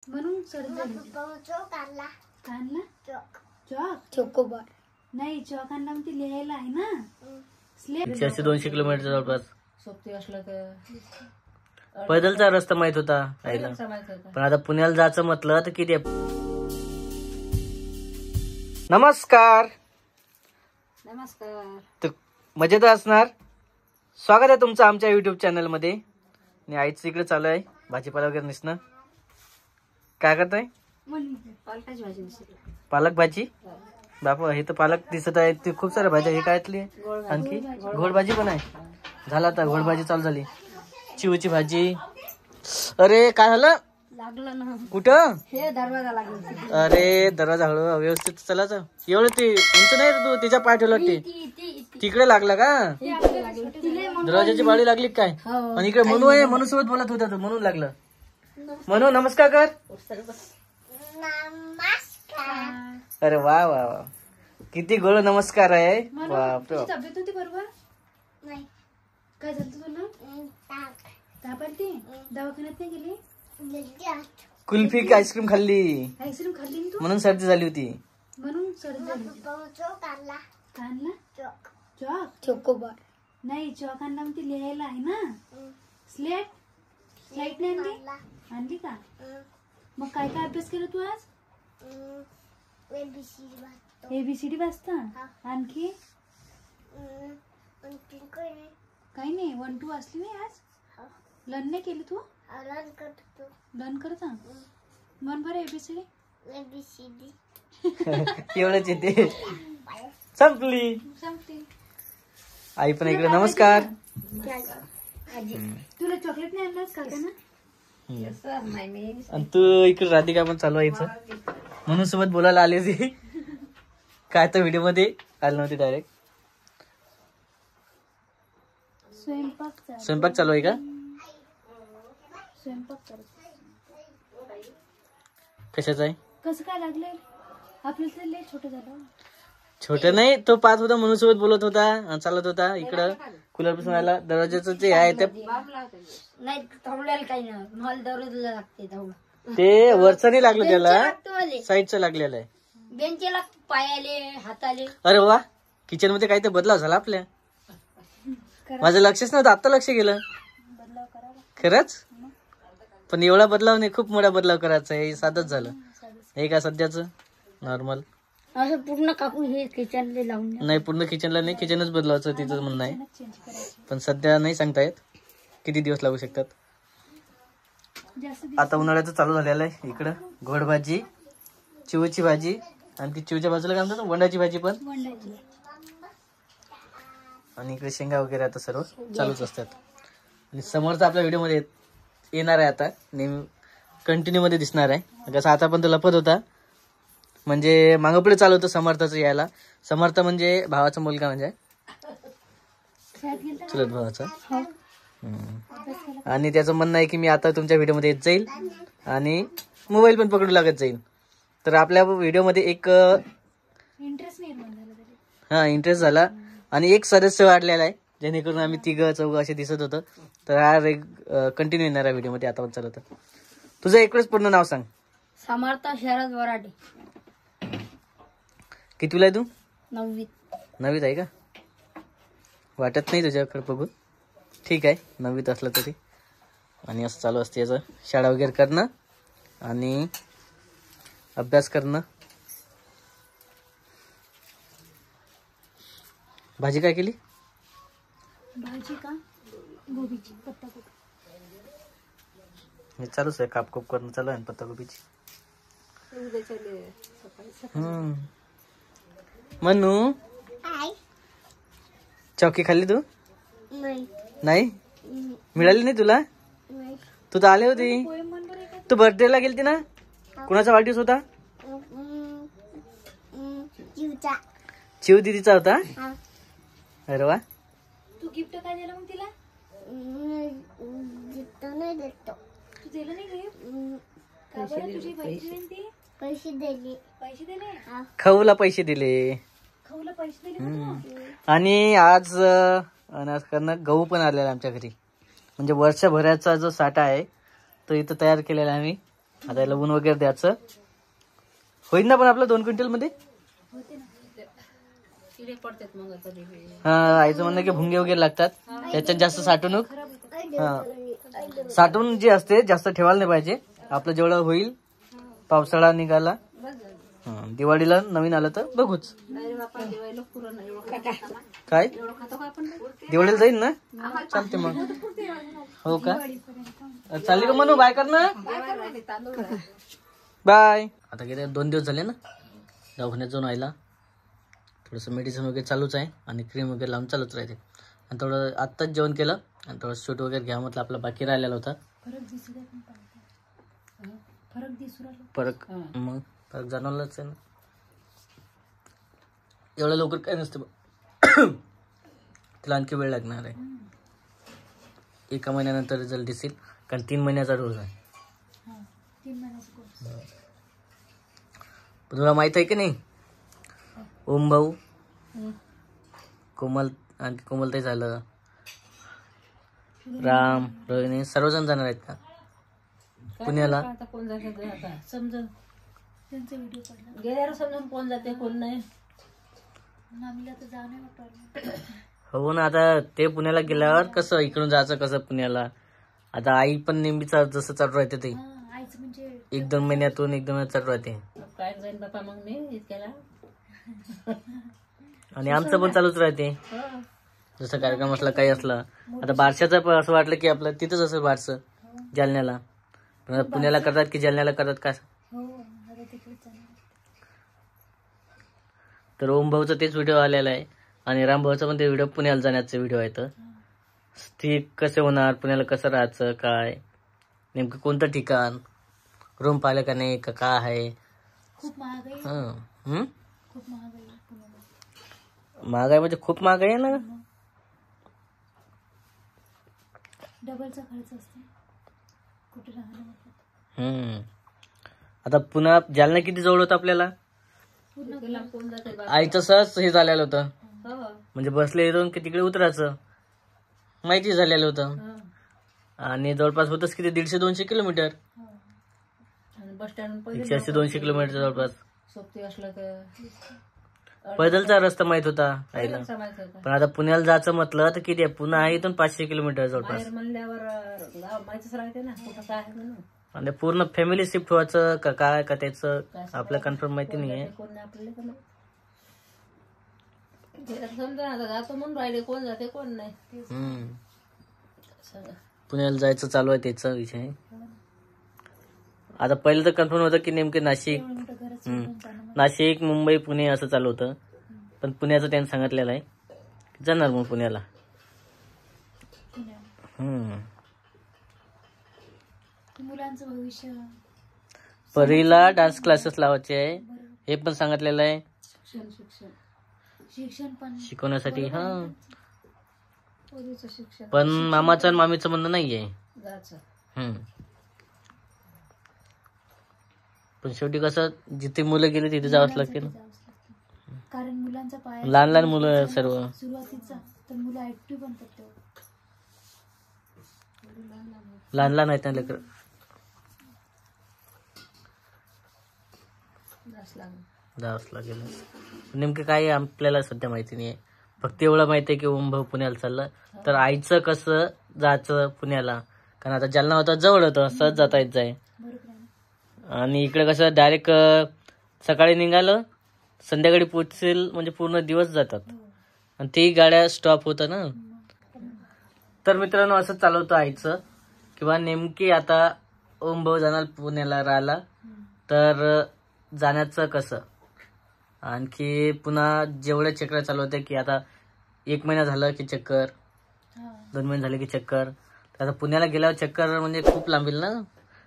म्हणून सर्दी झाली. आणला चॉक चोकोबार नाही चॉक आणला म्हणते लिहायला आहे ना. 100-200 किलोमीटर जवळपास सोबती असलं तर पैदलचा रस्ता माहित होता आईला, पण आता पुण्याला जायचं म्हटलं तर किती. नमस्कार तर मजेत असणार. स्वागत आहे तुमचं आमच्या युट्यूब चॅनल मध्ये. आणि आईच इकडे चालू आहे भाजीपाला वगैरे निसणं. काय करताय? पालकाची भाजी. पालक भाजी. बापा हे तर पालक दिसत आहे, ते खूप साऱ्या भाज्या. हे काय आणखी घोड भाजी पण आहे. झाला आता घोड भाजी चालू झाली. चिवची भाजी. अरे काय झालं? लागलं ना. कुठं? हे दरवाजा लागला. अरे दरवाजा हळू व्यवस्थित चलायचं. एवढं ते उंच नाही तू तिच्या पाय ठेवला तिकडे लागला का? दरवाजाची बाळी लागली काय? आणि इकडे मनू आहे, मनू सोबत बोलत होता तू, म्हणून लागलं. मनू नमस्कार कर. अरे वा वा वा किती गोड नमस्कार आहे. बापरे. तब्येत होती बरोबर नाही. काय झालं तुला? ताप आलती. दवाखान्यात नाही गेली? कुल्फी आईस्क्रीम खाल्ली. आईस्क्रीम खाल्ली तू म्हणून सर्दी झाली होती. म्हणून सर्दी झाली. आणला चॉक चोकोबार नाही चॉक आणला म्हणते लिहायला आहे ना. स्लेट नाही आणली का? मग काय काय अभ्यास केला तू आज? ABCD वाचता. आणखी काही नाही. 1-2 वाचली नाही आज? लर्न नाही केली तू? लर्न करता. मन बरं ABCD एवढंच येते. संपली. आई पण इकडे नमस्कार. तुला चॉकलेट नाही आणलास का ना? आणि तू इकडे राधिका पण चालू व्हायचं म्हणून सोबत बोलायला आली होती. काय तर व्हिडिओ मध्ये आली नव्हती. डायरेक्ट स्वयंपाक चालू आहे का? स्वयंपाक कशाचा आहे? कसं काय लागलंय? आपल्याला लय छोटं झालं. छोटं नाही, तो पाहत होता म्हणून सोबत बोलत होता, चालत होता. इकडं कूलर पासून आला. दरवाजाचं जे आहे ते नाही थांबलेलं काही नाही. मला दरवाजाला लागते धावलं. ते वरचं नाही लागलं, त्याला साईडचं लागलेलं आहे. बेंचला पायाले हाताले. अरे वा किचन मध्ये काही तर बदलाव झाला आपल्या. माझं लक्षच नव्हतं, आता लक्ष गेलं. खरंच पण एवढा बदलाव नाही, खूप मोठा बदलाव करायचा आहे. साधच झालं हे का सध्याचं नॉर्मल. असं पूर्ण काकू हे किचनला लावून नाही, पूर्ण किचनला नाही, किचनच बदलावचं तिचं म्हणणं आहे. पण सध्या नाही सांगता येत, किती दिवस लागू शकतात. आता उन्हाळ्याचं चालू झालेलं आहे. इकडं घोड भाजी, चिवची भाजी, आणि ती चिवच्या बाजूला काय म्हणतात वंडाची भाजी पण. आणि इकडे शेंगा वगैरे आता सर्व चालूच असतात. आणि समोरचा आपल्या व्हिडिओ मध्ये येणार आहे आता, नेहमी कंटिन्यू मध्ये दिसणार आहे. कसं आता पण तो लपत होता, म्हणजे मागं पुढे चालू होतं समर्थाचं यायला. समर्थ म्हणजे भावाचा मुलगा, म्हणजे चुलत भावाचा. आणि त्याचं म्हणणं आहे की मी आता तुमच्या व्हिडिओ मध्ये येत जाईल आणि मोबाईल पण पकडू लागत जाईल. तर आपल्या व्हिडिओ मध्ये एक इंटरेस्ट झाला आणि एक सदस्य वाढलेला आहे, जेणेकरून आम्ही 3-4 असे दिसत होतं. तर हा कंटिन्यू येणार आहे व्हिडिओ मध्ये. आता पण चालत. तुझं एकच पूर्ण नाव सांग. समर्थ शरद वराडे. कितवीला आहे तू? 9वीत आहे का? वाटत नाही तुझ्याकडे बघून. ठीक आहे, 9वीत असलं तरी. आणि असं चालू असते याचं, शाळा वगैरे करणं आणि अभ्यास करणं. भाजी काय केली? भाजी का? गोबीची, पत्ताकोबी. हे चालूच आहे, कापकूप करणं चालू आहे पत्ताकोबीची. मनू चौकी खाल्ली तू? नाही मिळाली नाही तुला? तू तर आली होती. तू बर्थडेला गेलती ना? कुणाचा वाढदिवस होता? चिव दीदीचा होता. अरे वा. तू गिफ्ट काय दिलं मग तिला? तू दिलं नाही गिफ्ट? का बरं? तुझी मैत्रीण ती पैसे दिले. खाऊला पैसे दिले. आणि आज गहू पण आलेला आमच्या घरी. म्हणजे वर्षभराचा जो साठा आहे तो इथं तयार केलेला आम्ही. आता याला ऊन वगैरे द्यायचं. होईल ना पण आपलं 2 क्विंटल मध्ये. हा, आईचं म्हणणं की भुंगे वगैरे लागतात त्याच्यात जास्त साठवणूक. हा, साठवून जे असते जास्त ठेवायला नाही पाहिजे. आपलं जेवढं होईल, पावसाळा निघाला, दिवाळीला नवीन आलं तर बघूच. काय दिवाळीला जाईल ना, चालते मग. हो का, चालली का म्हणू. बाय कर ना, बाय. आता किती 2 दिवस झाले ना दवाखान्यात जाऊन आयला. थोडंसं मेडिसिन वगैरे चालूच आहे आणि क्रीम वगैरे लावून चालूच राहते. आणि थोडं आत्ताच जेवण केलं आणि थोडं शूट वगैरे घ्या म्हटलं, आपला बाकी राहिलेला होता. फरक मग फरक जाणवलाच आहे ना. एवढं लवकर काय नसतं तिला आणखी वेळ लागणार आहे. 1 महिन्यानंतर रिझल्ट दिसेल, कारण 3 महिन्याचा डोस आहे. तुला माहित आहे की नाही, ओम भाऊ, कोमल, आणखी कोमलताई झालं, राम, रोहिणी सर्वजण जाणार आहेत का पुण्याला. समजून त्यांचा व्हिडिओ पडला गेल्यावर समजून कोण जाते कोण नाही. मामीला तर जाऊ नाही वाटलं. हो ना, आता ते पुण्याला गेल्यावर कसं इकडून जायचं कसं पुण्याला. आता आई पण नेहमीच जसं चालू राहते ते, आईच म्हणजे 1-2 महिन्यातून 1-2 महिन्यात चालू राहते. काय जाईन बापा मग मी इतक्याला. आणि आमचं पण चालूच राहते. जसं कार्यक्रम असला काही असला. आता बारशाचं असं वाटलं की आपलं तिथंच असं बारसं जालन्याला, पण पुण्याला करतात की जालन्याला करतात का. तर ओम भाऊचा तेच व्हिडिओ आलेला आहे आणि राम भाऊचा पण ते व्हिडिओ पुण्याला जाण्याचे व्हिडिओ आहेत. ते कसे होणार, पुण्याला कसं राहायचं, काय नेमकं कोणतं ठिकाण, रूम पाहिलं का नाही का काय आहे. खूप महागाई. खूप महागाई पुण्याला. महागाई म्हणजे खूप महागाई आहे ना. डबलचा खर्च असतो कुठे राहणं. आता पुन्हा जालना किती जवळ होतं आपल्याला. आईचं सहज हे झालेलं होतं, म्हणजे बसले इथून की तिकडे उतरायचं माहिती झालेलं होतं. आणि जवळपास होतच किती 150-200 किलोमीटर. बस स्टँड 180-200 किलोमीटर जवळपास. सोबती असलं तर पैदलचा रस्ता माहित होता आईला. पण आता पुण्याला जायचं म्हटलं तर किती आहे, पुन्हा आहे इथून 500 किलोमीटर जवळपास. म्हणल्यावर माहितीच राहते ना कुठं काय आहे म्हणून. आणि पूर्ण फॅमिली शिफ्ट व्हायचं का काय का त्याचं आपल्याला कन्फर्म माहिती नाहीये. कोण नाही आपल्याला समजा आता जातो म्हणून राहिले, कोण जाते कोण नाही. पुण्याला जायचं चालू आहे त्याचा विषय. आता पहिलं तर कन्फर्म होतं की नेमके नाशिक, मुंबई, पुणे असं चालू होतं. पण पुण्याचं त्यांनी सांगितलेलं आहे जाणार मग पुण्याला. मुलांचं भविष्य, परीला डान्स क्लासेस लावायचे आहे हे पण सांगितलेलं आहे. शिक्षण पण शिकवण्यासाठी. शिक्षण पण मामाचं आणि मामीचं म्हणणं नाहीये. पण शेवटी कसं जिथे मुलं गेले तिथे जावंच लागते ना. कारण मुलांचा पाय लहान मुलं सर्व सुरुवातीचा तर मुलं ऍक्टिव्ह बनतात. लहान आहेत ना लेकर. जावंच लागेल. नेमकं काय आपल्याला सध्या माहिती नाहीये. फक्त एवढं माहिती आहे की ओम भाऊ पुण्याला चाललं. तर आईचं कसं जायचं पुण्याला, कारण आता जालना होता जवळ होतं, सहज जाता येत जाय. आणि इकडे कसं डायरेक्ट सकाळी निघालं संध्याकाळी पोहोचेल म्हणजे पूर्ण दिवस जातात आणि तेही गाड्या स्टॉप होतात ना. तर मित्रांनो असं चालवतं आईचं. किंवा नेमकी आता ओम भाऊ जाणार पुण्याला राहायला, तर जाण्याचं कसं. आणखी पुन्हा जेवढ्या चक्कर चालू होते की आता 1 महिना झालं की चक्कर, 2 महिने झाले की चक्कर. आता पुण्याला गेल्यावर चक्कर म्हणजे खूप लांबील ना.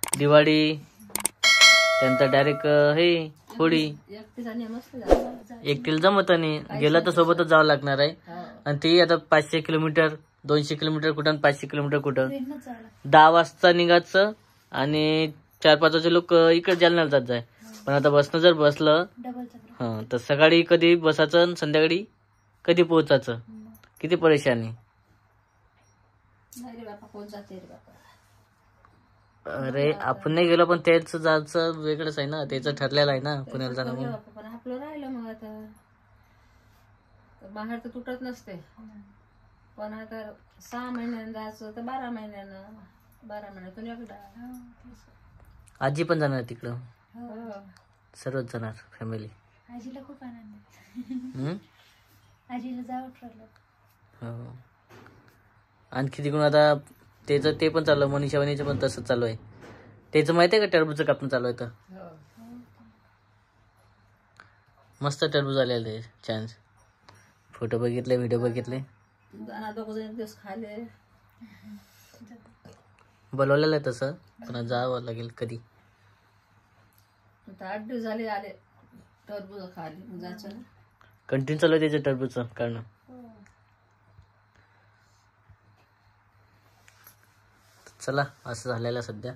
दिवाळी त्यानंतर डायरेक्ट हे होळी. एकटीला जमत नाही, गेलं तर सोबतच जावं लागणार आहे. आणि ते आता 500 किलोमीटर 200 किलोमीटर कुठं 500 किलोमीटर कुठं. 10 वाजता निघायचं आणि 4-5 वाजे लोक इकडे जालन्याला जात जाय. पण आता बसनं जर बसलं तर सकाळी कधी बसायचं आणि संध्याकाळी कधी पोहोचायचं, किती परेशानी. अरे आपण नाही गेलो पण त्याचं जायचं वेगळंच आहे ना, त्याचं ठरलेलं आहे ना पुण्याला जाणं म्हणून. पण आपलं राहिलं मग आता. तर बाहेर तर तुटत नसते, पण आता 6 महिन्यानं जायचं तर 12 महिन्यानं, 12 महिन्यातून एकदा. आजी पण जाणार तिकडं, हो. सर्वच जाणार फॅमिली. आजीला खूप आनंद आहे. आजीला जावं ठरलं. हो. आणखी तिकडून आता त्याचं ते पण चालू आहे, मनीषा वहिनीचं पण तसंच चालू आहे. त्याचं माहिती आहे का टरबूजचं कापणं चालू आहे तर. हो. मस्त टरबूज आलेलं आहे, छान. फोटो बघितले, व्हिडिओ बघितले. जाणार 2 दिवस खाले. बोलवलेलं आहे तसं, पण जावं लागेल कधी. आता 8 दिवस झाले आले टरबूज खाली, मग जायचं ना. कंटिन्यू चालू आहे त्याचं टरबूजचं काढणं. चला असं झालेलं आहे सध्या.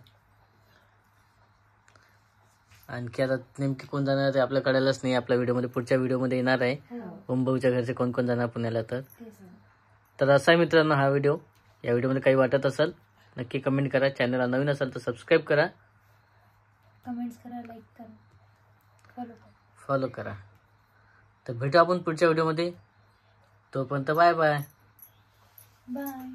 आणखी आता नेमकी कोण जाणार ते आपल्या कळायलाच नाही. आपल्या व्हिडिओमध्ये, पुढच्या व्हिडिओमध्ये येणार आहे ओमभाऊच्या घरचे कोण कोण जाणार पुण्याला. तर असा आहे मित्रांनो हा व्हिडिओ. या व्हिडिओमध्ये काही वाटत असेल नक्की कमेंट करा. चॅनलला नवीन असेल तर सबस्क्राईब करा, कमेंट्स करा, लाईक करा, फॉलो करा. तर भेटू आपण पुढच्या व्हिडिओमध्ये. तोपर्यंत बाय बाय. बाय.